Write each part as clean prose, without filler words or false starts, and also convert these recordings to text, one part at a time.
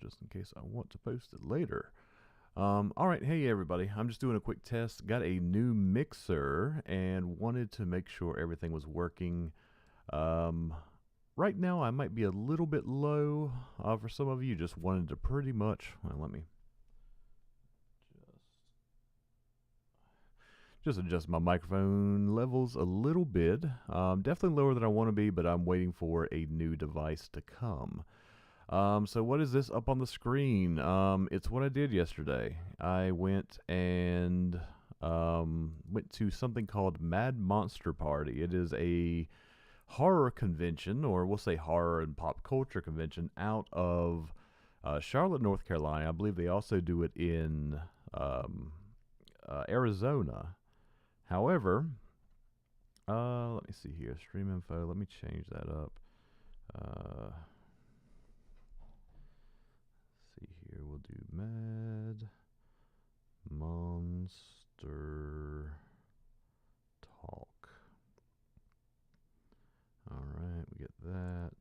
just in case I want to post it later. Alright, hey everybody, I'm just doing a quick test. Got a new mixer and wanted to make sure everything was working. Right now I might be a little bit low for some of you. Just wanted to pretty much, well, let me just adjust my microphone levels a little bit. Definitely lower than I want to be, but I'm waiting for a new device to come. So what is this up on the screen? It's what I did yesterday. I went and went to something called Mad Monster Party. It is a horror convention, or we'll say horror and pop culture convention, out of Charlotte, North Carolina. I believe they also do it in Arizona. However, let me see here. Stream info. Let me change that up. See here. We'll do Mad Monster Talk. All right, we get that.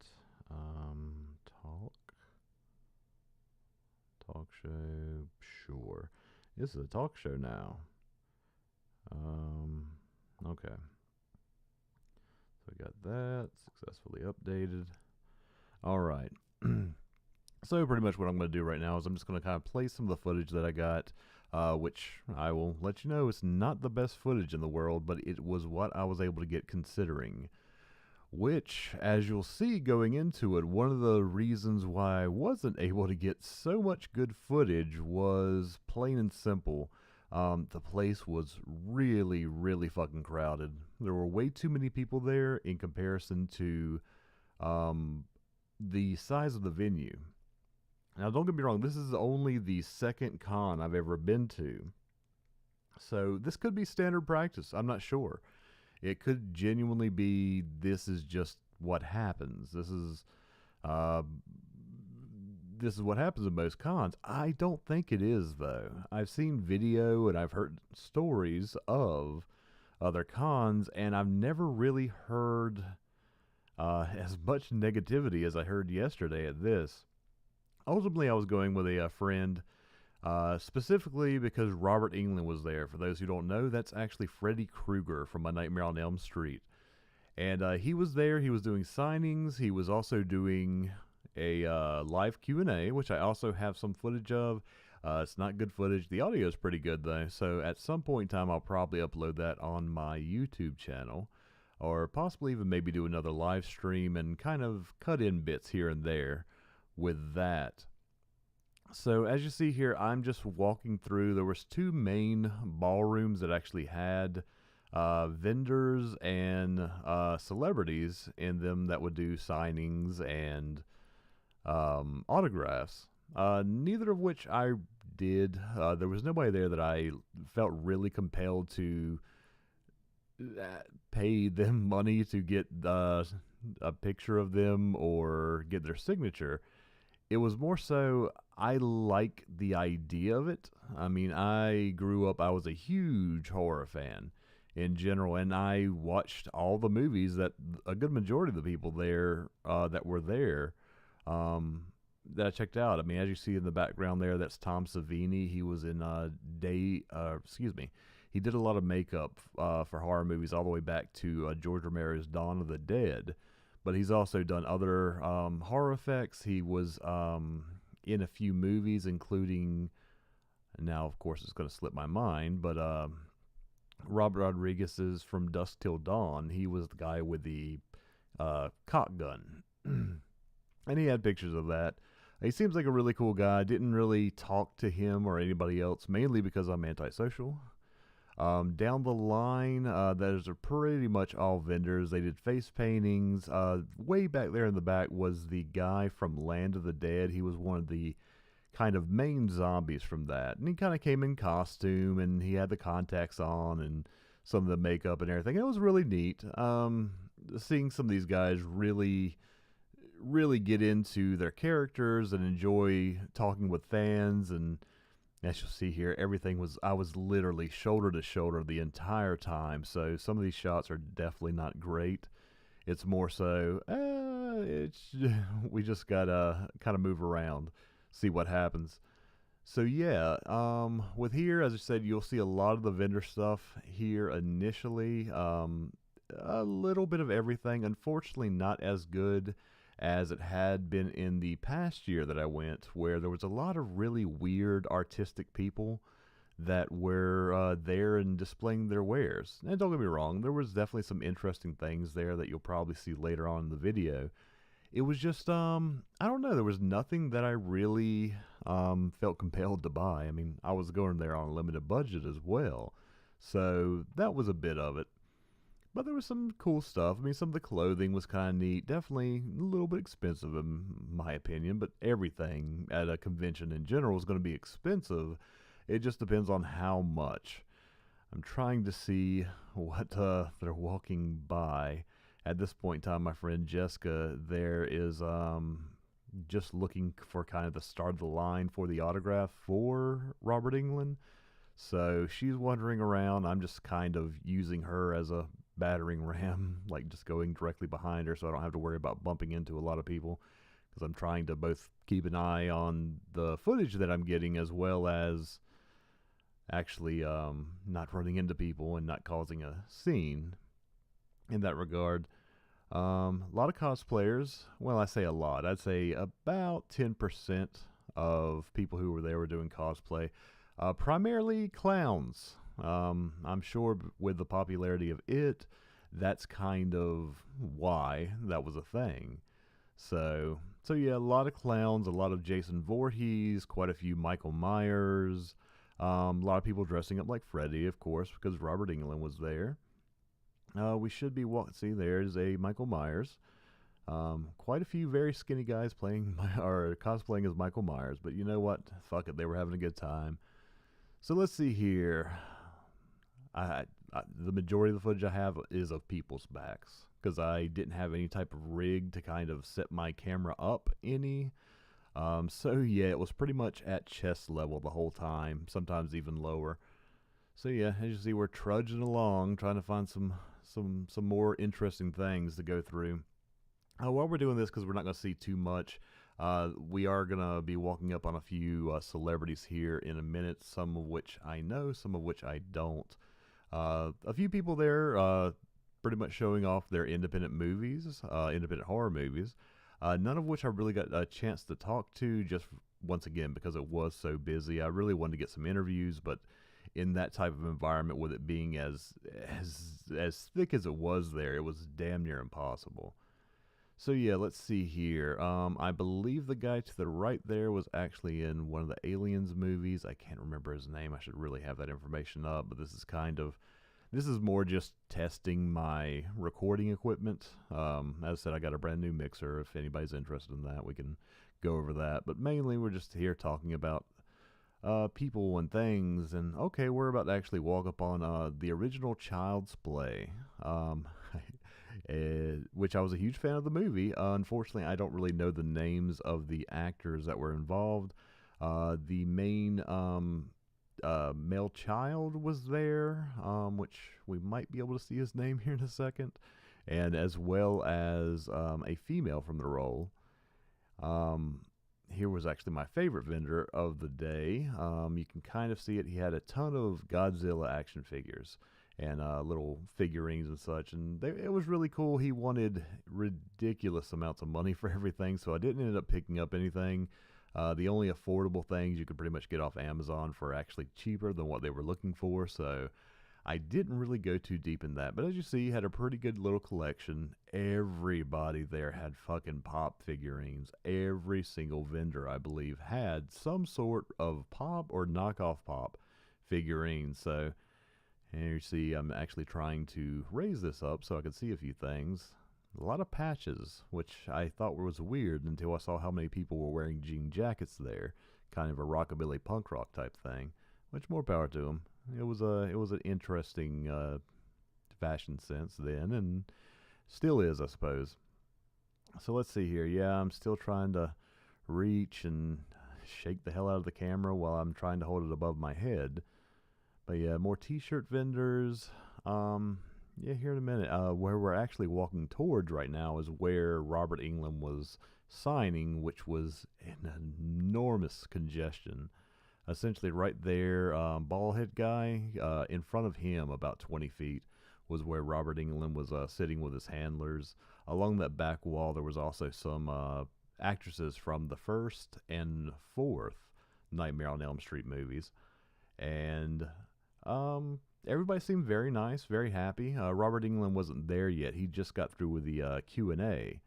Talk show. Sure. This is a talk show now. Okay. So we got that successfully updated. All right. So pretty much what I'm going to do right now is I'm just going to kind of play some of the footage that I got, which I will let you know is not the best footage in the world, but it was what I was able to get considering. Which, as you'll see going into it, one of the reasons why I wasn't able to get so much good footage was plain and simple. The place was really, really fucking crowded. There were way too many people there in comparison to the size of the venue. Now, don't get me wrong, this is only the second con I've ever been to. So this could be standard practice. I'm not sure. It could genuinely be this is just what happens. This is what happens in most cons. I don't think it is, though. I've seen video and I've heard stories of other cons, and I've never really heard as much negativity as I heard yesterday at this. Ultimately, I was going with a friend, specifically because Robert Englund was there. For those who don't know, that's actually Freddy Krueger from A Nightmare on Elm Street. And he was there. He was doing signings. He was also doing a live Q&A, which I also have some footage of. It's not good footage. The audio is pretty good, though. So at some point in time, I'll probably upload that on my YouTube channel, or possibly even maybe do another live stream and kind of cut in bits here and there with that. So as you see here, I'm just walking through. There was two main ballrooms that actually had vendors and celebrities in them that would do signings and autographs. Neither of which I did. There was nobody there that I felt really compelled to pay them money to get a picture of them or get their signature. It was more so I like the idea of it. I mean, I grew up, I was a huge horror fan in general, and I watched all the movies that a good majority of the people there that were there that I checked out. I mean, as you see in the background there, that's Tom Savini. He was in he did a lot of makeup for horror movies all the way back to George Romero's Dawn of the Dead. But he's also done other horror effects. He was in a few movies, including, now of course it's going to slip my mind, but Robert Rodriguez's From Dusk Till Dawn. He was the guy with the cock gun. And he had pictures of that. He seems like a really cool guy. Didn't really talk to him or anybody else, mainly because I'm antisocial. Down the line, those are pretty much all vendors. They did face paintings. Way back there in the back was the guy from Land of the Dead. He was one of the kind of main zombies from that. And he kind of came in costume, and he had the contacts on and some of the makeup and everything. It was really neat. Seeing some of these guys really get into their characters and enjoy talking with fans. And as you'll see here, I was literally shoulder to shoulder the entire time. So some of these shots are definitely not great. It's more so, we just gotta kind of move around. see what happens. So yeah, with here, as I said, you'll see a lot of the vendor stuff here initially. A little bit of everything. Unfortunately, not as good as it had been in the past year that I went, where there was a lot of really weird artistic people that were there and displaying their wares. And don't get me wrong, there was definitely some interesting things there that you'll probably see later on in the video. It was just, I don't know, there was nothing that I really felt compelled to buy. I mean, I was going there on a limited budget as well, so that was a bit of it. But there was some cool stuff. I mean, some of the clothing was kind of neat. Definitely a little bit expensive in my opinion, but everything at a convention in general is going to be expensive. It just depends on how much. I'm trying to see what they're walking by. At this point in time, my friend Jessica there is just looking for kind of the start of the line for the autograph for Robert Englund. So she's wandering around. I'm just kind of using her as a battering ram, like just going directly behind her so I don't have to worry about bumping into a lot of people, because I'm trying to both keep an eye on the footage that I'm getting as well as actually not running into people and not causing a scene in that regard. A lot of cosplayers. Well, I say a lot. I'd say about 10% of people who were there were doing cosplay. Primarily clowns. I'm sure with the popularity of it, that's kind of why that was a thing. So yeah, a lot of clowns, a lot of Jason Voorhees, quite a few Michael Myers, a lot of people dressing up like Freddy, of course, because Robert Englund was there. We should be see, there's a Michael Myers. Quite a few very skinny guys playing or cosplaying as Michael Myers, but you know what? Fuck it, they were having a good time. So let's see here. The majority of the footage I have is of people's backs because I didn't have any type of rig to kind of set my camera up any. So yeah, it was pretty much at chest level the whole time, sometimes even lower. So yeah, as you see, we're trudging along, trying to find some more interesting things to go through. While we're doing this, because we're not going to see too much, we are going to be walking up on a few celebrities here in a minute, some of which I know, some of which I don't. A few people there pretty much showing off their independent movies, independent horror movies, none of which I really got a chance to talk to, just once again, because it was so busy. I really wanted to get some interviews, but in that type of environment, with it being as thick as it was there, it was damn near impossible. So yeah, let's see here. I believe the guy to the right there was actually in one of the Aliens movies. I can't remember his name. I should really have that information up, but this is more just testing my recording equipment. As I said, I got a brand new mixer. If anybody's interested in that, we can go over that. But mainly, we're just here talking about people and things. And okay, we're about to actually walk up on the original Child's Play. Which I was a huge fan of the movie. Unfortunately, I don't really know the names of the actors that were involved. The main male child was there, which we might be able to see his name here in a second, and as well as a female from the role. Here was actually my favorite vendor of the day. You can kind of see it. He had a ton of Godzilla action figures and little figurines and such, and it was really cool. He wanted ridiculous amounts of money for everything, so I didn't end up picking up anything. The only affordable things you could pretty much get off Amazon for actually cheaper than what they were looking for, so I didn't really go too deep in that. But as you see, he had a pretty good little collection. Everybody there had fucking Pop figurines. Every single vendor, I believe, had some sort of Pop or knockoff Pop figurines, so... And you see, I'm actually trying to raise this up so I could see a few things. A lot of patches, which I thought was weird until I saw how many people were wearing jean jackets there. Kind of a rockabilly punk rock type thing. Which, more power to them. It was an interesting fashion sense then, and still is, I suppose. So let's see here. Yeah, I'm still trying to reach and shake the hell out of the camera while I'm trying to hold it above my head. But yeah, more t-shirt vendors. Yeah, here in a minute. Where we're actually walking towards right now is where Robert England was signing, which was an enormous congestion. Essentially, right there, bald head guy, in front of him, about 20 feet, was where Robert England was sitting with his handlers. Along that back wall, there was also some actresses from the first and fourth Nightmare on Elm Street movies. And um, everybody seemed very nice, very happy. Robert England wasn't there yet. He just got through with the Q&A.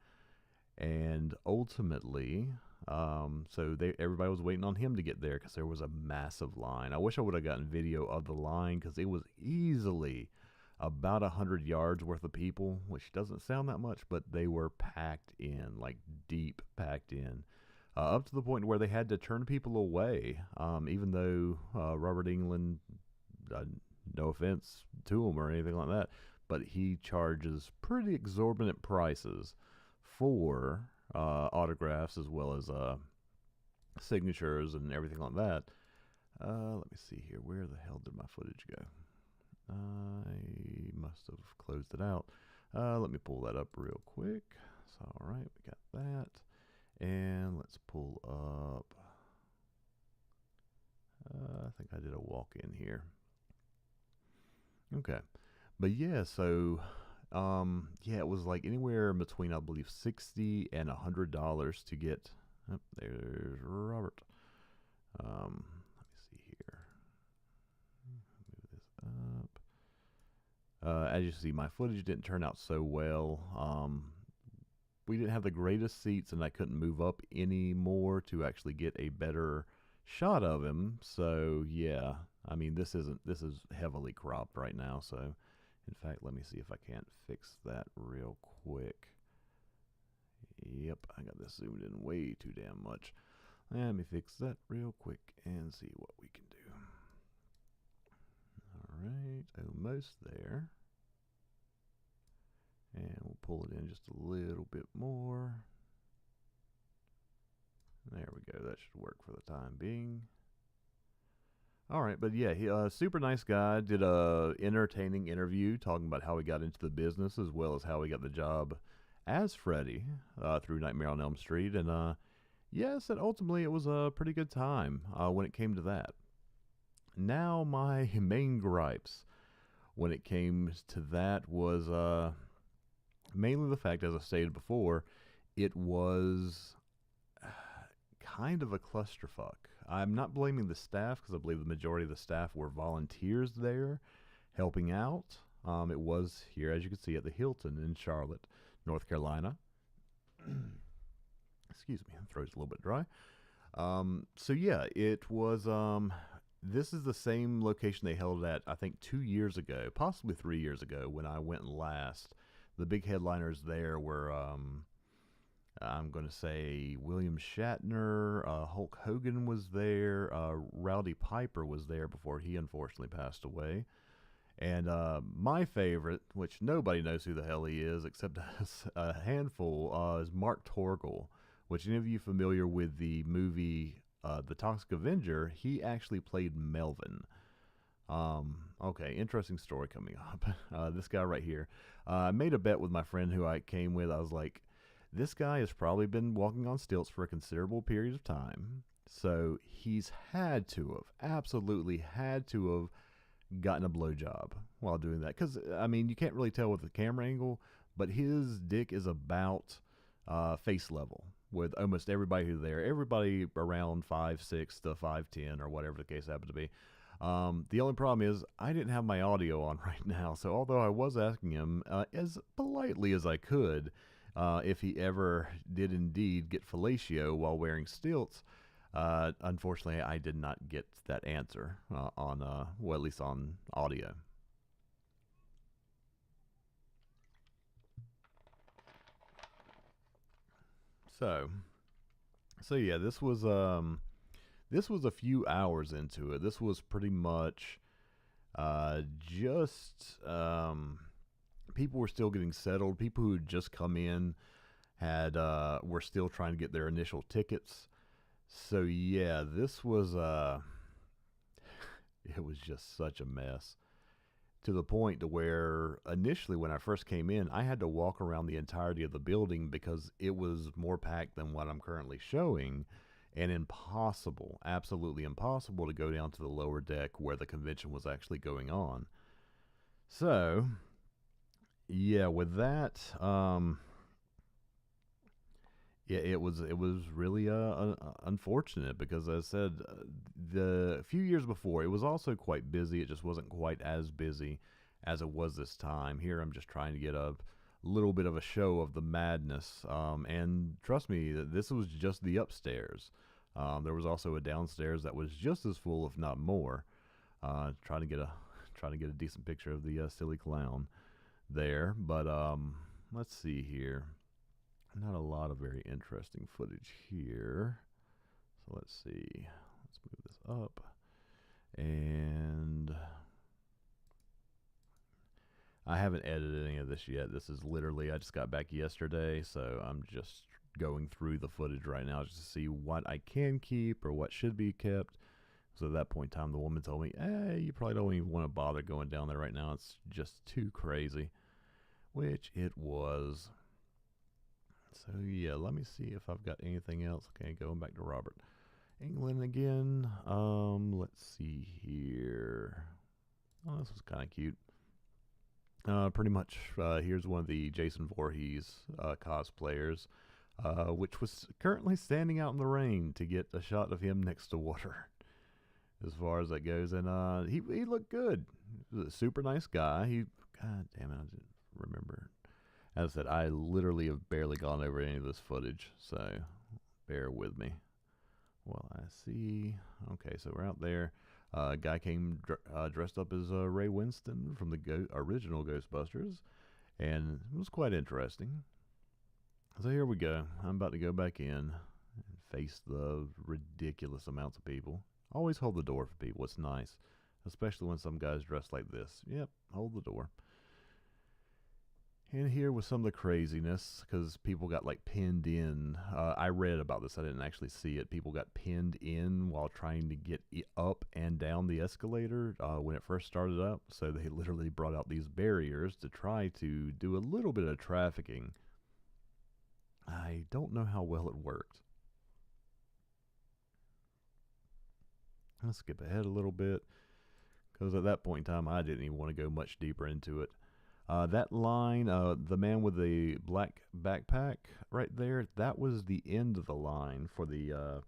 And ultimately, everybody was waiting on him to get there because there was a massive line. I wish I would have gotten video of the line because it was easily about 100 yards worth of people, which doesn't sound that much, but they were packed in, like deep packed in, up to the point where they had to turn people away. Even though Robert England, uh, no offense to him or anything like that, but he charges pretty exorbitant prices for autographs as well as signatures and everything like that. Let me see here. Where the hell did my footage go? I must have closed it out. Let me pull that up real quick. So, all right, we got that. And let's pull up. I think I did a walk-in here. Okay. But yeah, so yeah, it was like anywhere between, I believe, $60 and $100 to get. Oh, there's Robert. Let me see here. Move this up. As you see, my footage didn't turn out so well. We didn't have the greatest seats, and I couldn't move up any more to actually get a better shot of him. So yeah, I mean, this is heavily cropped right now. So, in fact, let me see if I can't fix that real quick. Yep, I got this zoomed in way too damn much. Let me fix that real quick and see what we can do. Alright, almost there. And we'll pull it in just a little bit more. There we go, that should work for the time being. Alright, but yeah, he super nice guy. Did a entertaining interview talking about how he got into the business as well as how he got the job as Freddy through Nightmare on Elm Street. And yes, and ultimately it was a pretty good time when it came to that. Now, my main gripes when it came to that was mainly the fact, as I stated before, it was kind of a clusterfuck. I'm not blaming the staff because I believe the majority of the staff were volunteers there helping out. It was here, as you can see, at the Hilton in Charlotte, North Carolina. Excuse me, my throat's a little bit dry. So yeah, it was. This is the same location they held at, I think, 2 years ago, possibly 3 years ago, when I went last. The big headliners there were, I'm going to say, William Shatner, Hulk Hogan was there, Rowdy Piper was there before he unfortunately passed away. And my favorite, which nobody knows who the hell he is except a handful, is Mark Torgel, which any of you familiar with the movie The Toxic Avenger, he actually played Melvin. Okay, interesting story coming up. This guy right here. I made a bet with my friend who I came with. I was like, this guy has probably been walking on stilts for a considerable period of time. So he's had to have, absolutely had to have gotten a blowjob while doing that. Because, I mean, you can't really tell with the camera angle, but his dick is about face level with almost everybody who's there. Everybody around 5'6" to 5'10" or whatever the case happened to be. The only problem is I didn't have my audio on right now, so although I was asking him as politely as I could if he ever did indeed get fellatio while wearing stilts, unfortunately I did not get that answer on, well, at least on audio. So yeah, this was a few hours into it. This was pretty much just people were still getting settled. People who had just come in had were still trying to get their initial tickets. So yeah, this was it was just such a mess. to the point to where initially when I first came in, I had to walk around the entirety of the building because it was more packed than what I'm currently showing, and impossible, absolutely impossible to go down to the lower deck where the convention was actually going on. So, yeah, with that, yeah, it was really unfortunate because, as I said, the few years before it was also quite busy. It just wasn't quite as busy as it was this time. Here, I'm just trying to get a little bit of a show of the madness. And trust me, this was just the upstairs. There was also a downstairs that was just as full, if not more. Trying to get a decent picture of the silly clown there. But let's see here. Not a lot of very interesting footage here. So let's see. Let's move this up. And I haven't edited any of this yet. This is literally, I just got back yesterday, so I'm just going through the footage right now just to see what I can keep or what should be kept. So at that point in time, the woman told me, you probably don't even want to bother going down there right now. It's just too crazy, which it was. So yeah, let me see if I've got anything else. Okay, going back to Robert Englund again. Let's see here. Oh, this was kind of cute. Pretty much, here's one of the Jason Voorhees cosplayers, which was currently standing out in the rain to get a shot of him next to water, as far as that goes. And he looked good. He was a super nice guy. God damn it, I didn't remember. As I said, I literally have barely gone over any of this footage, so bear with me. Well, I see. Okay, so we're out there. A guy came dressed up as Ray Winston from the original Ghostbusters, and it was quite interesting. So here we go. I'm about to go back in and face the ridiculous amounts of people. Always hold the door for people. It's nice, especially when some guy's dressed like this. Yep, hold the door. And here was some of the craziness, because people got like pinned in. I read about this. I didn't actually see it. People got pinned in while trying to get up and down the escalator when it first started up. So they literally brought out these barriers to try to do a little bit of trafficking. I don't know how well it worked. Let's skip ahead a little bit, because at that point in time, I didn't even want to go much deeper into it. That line, the man with the black backpack right there, that was the end of the line for the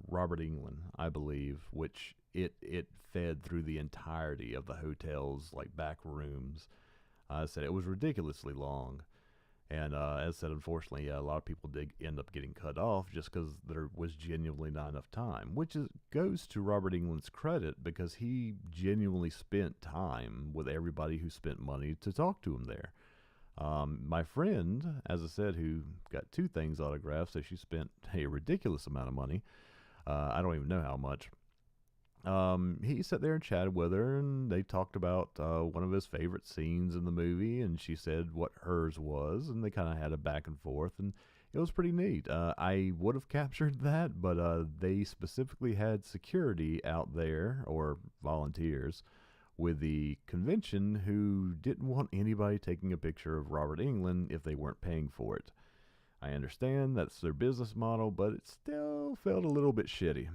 Robert Englund, I believe, which it fed through the entirety of the hotel's like back rooms. I said it was ridiculously long. And as I said, unfortunately, a lot of people did end up getting cut off just because there was genuinely not enough time, which goes to Robert Englund's credit, because he genuinely spent time with everybody who spent money to talk to him there. My friend, as I said, who got 2 things autographed, so she spent a ridiculous amount of money. I don't even know how much. He sat there and chatted with her, and they talked about one of his favorite scenes in the movie, and she said what hers was, and they kind of had a back and forth, and it was pretty neat. I would have captured that, but they specifically had security out there, or volunteers, with the convention who didn't want anybody taking a picture of Robert Englund if they weren't paying for it. I understand that's their business model, but it still felt a little bit shitty.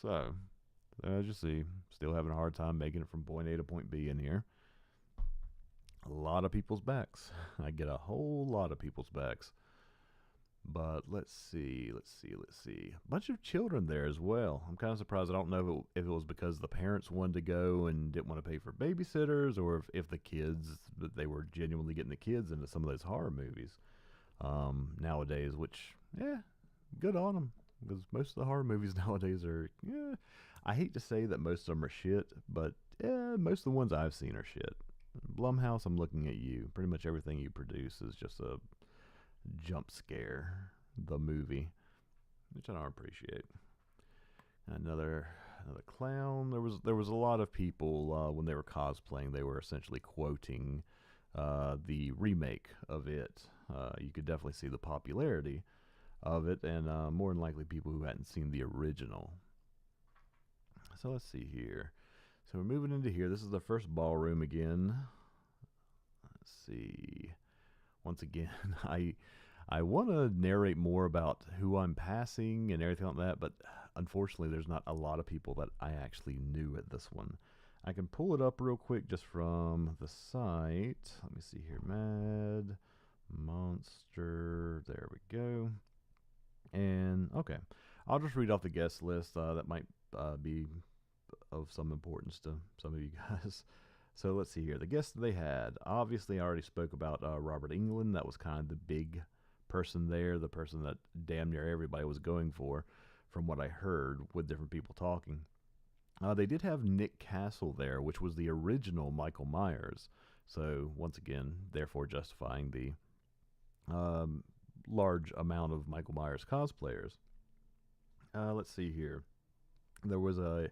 So, as you see, still having a hard time making it from point A to point B in here. A lot of people's backs. I get a whole lot of people's backs. But let's see. A bunch of children there as well. I'm kind of surprised. I don't know if it was because the parents wanted to go and didn't want to pay for babysitters, or if the kids, they were genuinely getting the kids into some of those horror movies nowadays, which, yeah, good on them. Because most of the horror movies nowadays are, I hate to say that most of them are shit, but most of the ones I've seen are shit. Blumhouse, I'm looking at you. Pretty much everything you produce is just a jump scare, the movie, which I don't appreciate. Another clown. There was a lot of people when they were cosplaying, they were essentially quoting the remake of it. You could definitely see the popularity of it, and more than likely people who hadn't seen the original. So let's see here. So we're moving into here. This is the first ballroom again. Let's see. Once again, I want to narrate more about who I'm passing and everything like that, but unfortunately there's not a lot of people that I actually knew at this one. I can pull it up real quick just from the site. Let me see here. Mad Monster. There we go. And, okay. I'll just read off the guest list. That might be of some importance to some of you guys. So let's see here. The guests they had. Obviously, I already spoke about Robert Englund. That was kind of the big person there, the person that damn near everybody was going for, from what I heard with different people talking. They did have Nick Castle there, which was the original Michael Myers. So, once again, therefore justifying the large amount of Michael Myers cosplayers. Let's see here. There was a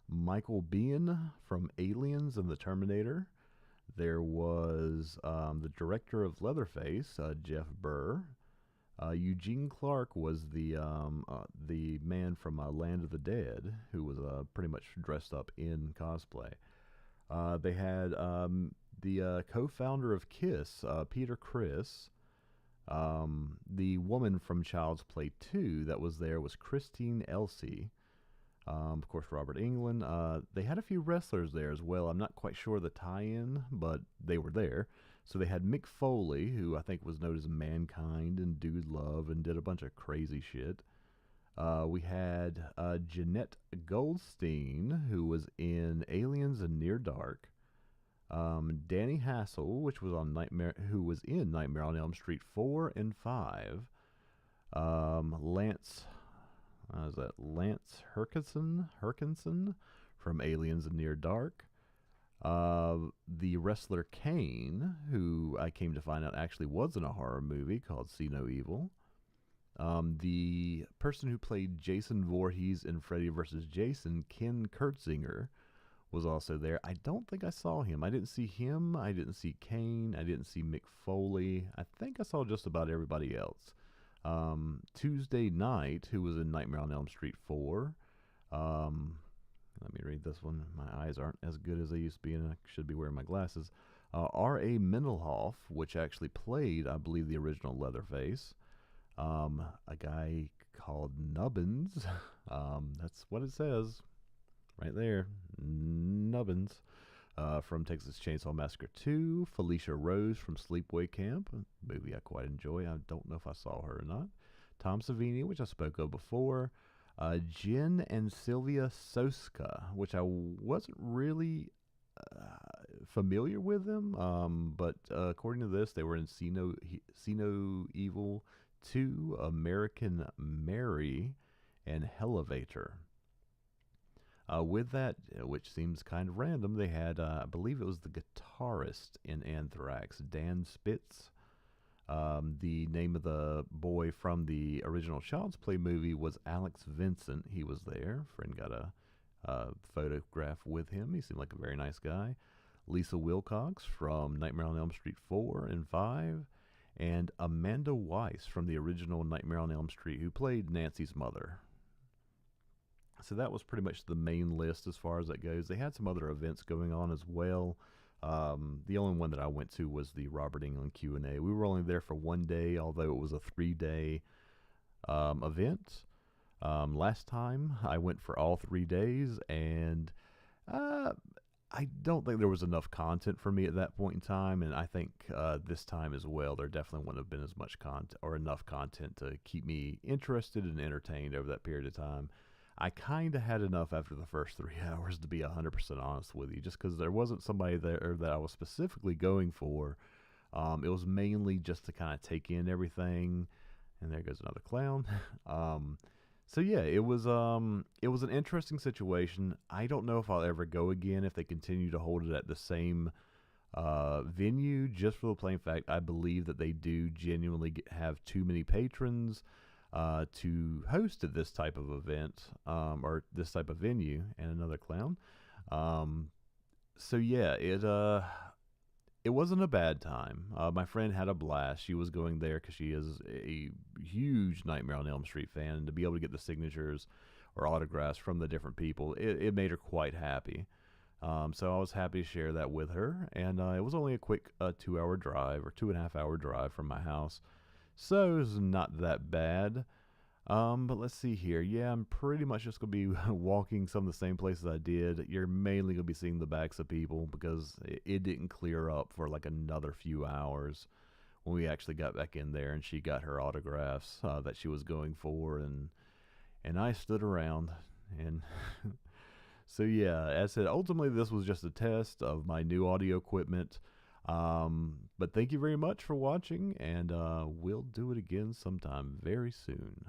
Michael Biehn from Aliens and the Terminator. There was the director of Leatherface, Jeff Burr. Eugene Clark was the man from Land of the Dead, who was pretty much dressed up in cosplay. They had the co-founder of KISS, Peter Criss. The woman from Child's Play 2 that was there was Christine Elsey. Of course, Robert Englund. They had a few wrestlers there as well. I'm not quite sure the tie-in, but they were there. So they had Mick Foley, who I think was known as Mankind and Dude Love and did a bunch of crazy shit. We had Jeanette Goldstein, who was in Aliens and Near Dark. Danny Hassel, who was in Nightmare on Elm Street 4 and 5. Lance Herkinson from Aliens and Near Dark. The wrestler Kane, who I came to find out actually was in a horror movie called See No Evil. The person who played Jason Voorhees in Freddy vs. Jason, Ken Kurtzinger, was also there. I don't think I saw him. I didn't see him. I didn't see Kane. I didn't see Mick Foley. I think I saw just about everybody else. Tuesday Night, who was in Nightmare on Elm Street 4. Let me read this one. My eyes aren't as good as they used to be, and I should be wearing my glasses. R.A. Mendelhoff, which actually played, I believe, the original Leatherface. A guy called Nubbins. That's what it says right there. Nubbins. From Texas Chainsaw Massacre 2. Felicia Rose from Sleepaway Camp, a movie I quite enjoy. I don't know if I saw her or not. Tom Savini, which I spoke of before. Jen and Sylvia Soska, which I wasn't really familiar with them, but according to this, they were in See No Evil 2, American Mary, and Hellevator. With that, which seems kind of random, they had, I believe it was the guitarist in Anthrax, Dan Spitz. The name of the boy from the original Child's Play movie was Alex Vincent. He was there. Friend got a photograph with him. He seemed like a very nice guy. Lisa Wilcox from Nightmare on Elm Street 4 and 5. And Amanda Weiss from the original Nightmare on Elm Street, who played Nancy's mother. So that was pretty much the main list as far as that goes. They had some other events going on as well. The only one that I went to was the Robert Englund Q&A. We were only there for one day, although it was a 3-day event. Last time, I went for all 3 days, and I don't think there was enough content for me at that point in time, and I think this time as well, there definitely wouldn't have been as much content or enough content to keep me interested and entertained over that period of time. I kind of had enough after the first 3 hours, to be 100% honest with you, just because there wasn't somebody there that I was specifically going for. It was mainly just to kind of take in everything. And there goes another clown. So yeah, it was an interesting situation. I don't know if I'll ever go again if they continue to hold it at the same venue, just for the plain fact I believe that they do genuinely have too many patrons to host at this type of event, or this type of venue. And another clown. So yeah, It wasn't a bad time. My friend had a blast. She was going there because she is a huge Nightmare on Elm Street fan, and to be able to get the signatures or autographs from the different people, it made her quite happy. So I was happy to share that with her, and it was only a quick 2 hour drive or 2.5 hour drive from my house, so it was not that bad. But let's see here. Yeah, I'm pretty much just gonna be walking some of the same places I did. You're mainly gonna be seeing the backs of people because it didn't clear up for like another few hours when we actually got back in there, and she got her autographs that she was going for, and I stood around and. So yeah, as I said, ultimately this was just a test of my new audio equipment. But thank you very much for watching, and we'll do it again sometime very soon.